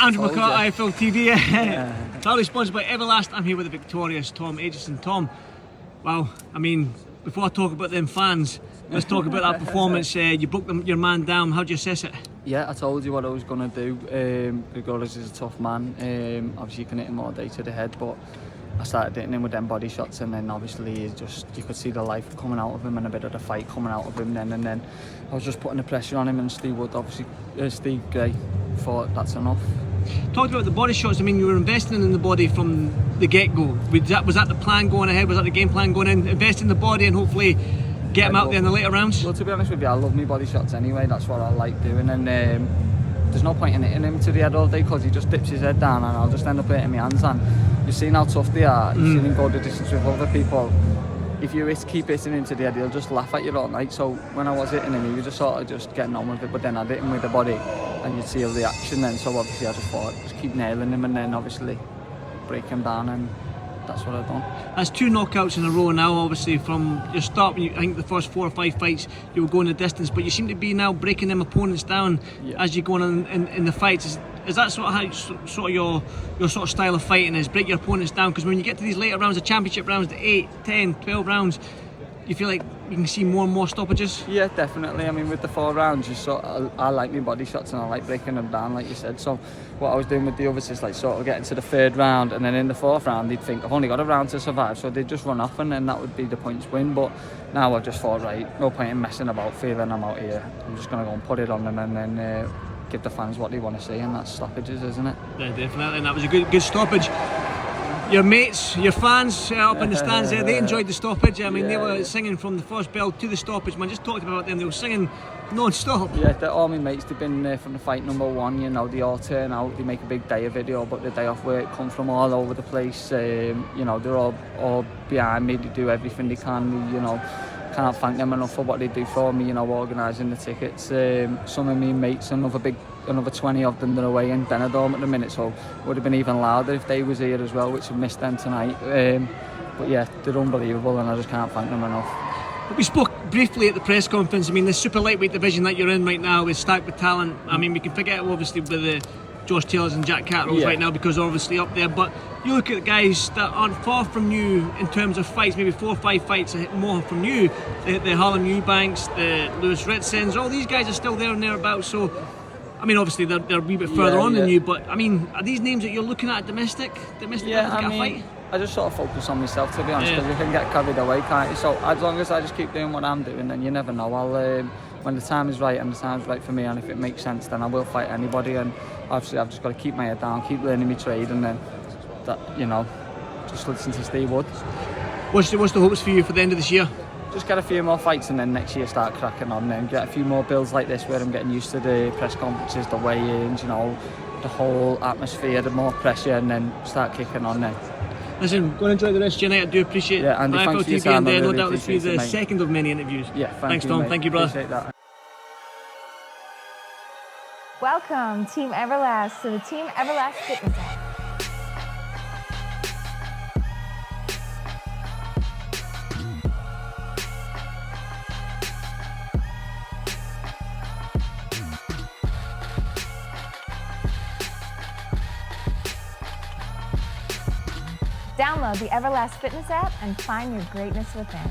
Andrew McCART, IFL TV. Proudly sponsored by Everlast. I'm here with the victorious Tom Aitchison. Tom, well, I mean, before I talk about them fans, let's talk about that performance. You broke your man down. How do you assess it? Yeah, I told you what I was going to do. Gregoris is a tough man. Obviously, you can hit him all day to the head, but I started hitting him with them body shots, and then obviously you could see the life coming out of him and a bit of the fight coming out of him then. And then I was just putting the pressure on him, and Steve Gray thought that's enough. Talked about the body shots. I mean, you were investing in the body from the get-go. Was that the plan going ahead? Was that the game plan going in? Invest in the body and hopefully get him out there in the later rounds? Well, to be honest with you, I love me body shots anyway. That's what I like doing, and there's no point in hitting him to the head all day because he just dips his head down and I'll just end up hitting my hands. And you've seen how tough they are. You've seen him go the distance with other people. If you keep hitting him to the head, he'll just laugh at you all night. So when I was hitting him, he was just sort of just getting on with it. But then I'd hit him with the body and you'd see a reaction then. So obviously I just thought, just keep nailing him and then obviously break him down, and that's what I've done. That's 2 knockouts in a row now, obviously, from your start. I think the first 4 or 5 fights you were going the distance, but you seem to be now breaking them opponents down as you're going on in the fights. Is that sort of how your sort of style of fighting is? Break your opponents down? Because when you get to these later rounds, the championship rounds, the 8, 10, 12 rounds, you feel like you can see more and more stoppages? Yeah, definitely. I mean, with the 4 rounds, I like my body shots and I like breaking them down, like you said. So what I was doing with the others is like sort of getting to the 3rd round, and then in the 4th round they'd think I've only got a round to survive, so they'd just run off and then that would be the points win. But now I've just thought, right, no point in messing about, feeling I'm out here. I'm just going to go and put it on them and then give the fans what they want to see, and that's stoppages, isn't it? Yeah, definitely, and that was a good stoppage. Your mates, your fans up in the stands there, they enjoyed the stoppage. I mean, they were singing from the first bell to the stoppage. Man, just talked about them, they were singing non-stop. Yeah, all my mates, they've been there from the fight number 1, you know, they all turn out, they make a big day of it, they all book the day off work, come from all over the place, you know, they're all behind me, they do everything they can, you know, can't thank them enough for what they do for me, you know, organising the tickets. Some of my mates, another 20 of them, they're away in Benidorm at the minute, so it would have been even louder if they was here as well, which I've missed them tonight. But yeah, they're unbelievable and I just can't thank them enough. We spoke briefly at the press conference. I mean, the super lightweight division that you're in right now is stacked with talent. I mean, we can forget obviously with the Josh Taylors and Jack Catteralls right now because they're obviously up there, but you look at guys that aren't far from you in terms of fights, maybe 4 or 5 fights more from you, the Harlem Eubanks, the Lewis Ritsons, all these guys are still there and thereabouts. So I mean, obviously they're a wee bit further on than you, but I mean, are these names that you're looking at domestic yeah, I mean, fight? I just sort of focus on myself, to be honest, because you can get carried away, can't you? So as long as I just keep doing what I'm doing, then you never know. I'll when the time is right and the time's right for me, and if it makes sense, then I will fight anybody. And obviously I've just got to keep my head down, keep learning my trade, and then that, you know, just listen to Steve Wood. What's the hopes for you for the end of this year? Just get a few more fights and then next year start cracking on, then get a few more builds like this where I'm getting used to the press conferences, the weigh-ins, you know, the whole atmosphere, the more pressure, and then start kicking on then. Listen, go and enjoy the rest of your night. I do appreciate Andy, thanks for your time. And no really doubt this will be the second of many interviews. Yeah, thanks Tom, thank you brother. Appreciate that. Welcome Team Everlast to the Team Everlast Fitness app. Download the Everlast Fitness app and find your greatness within.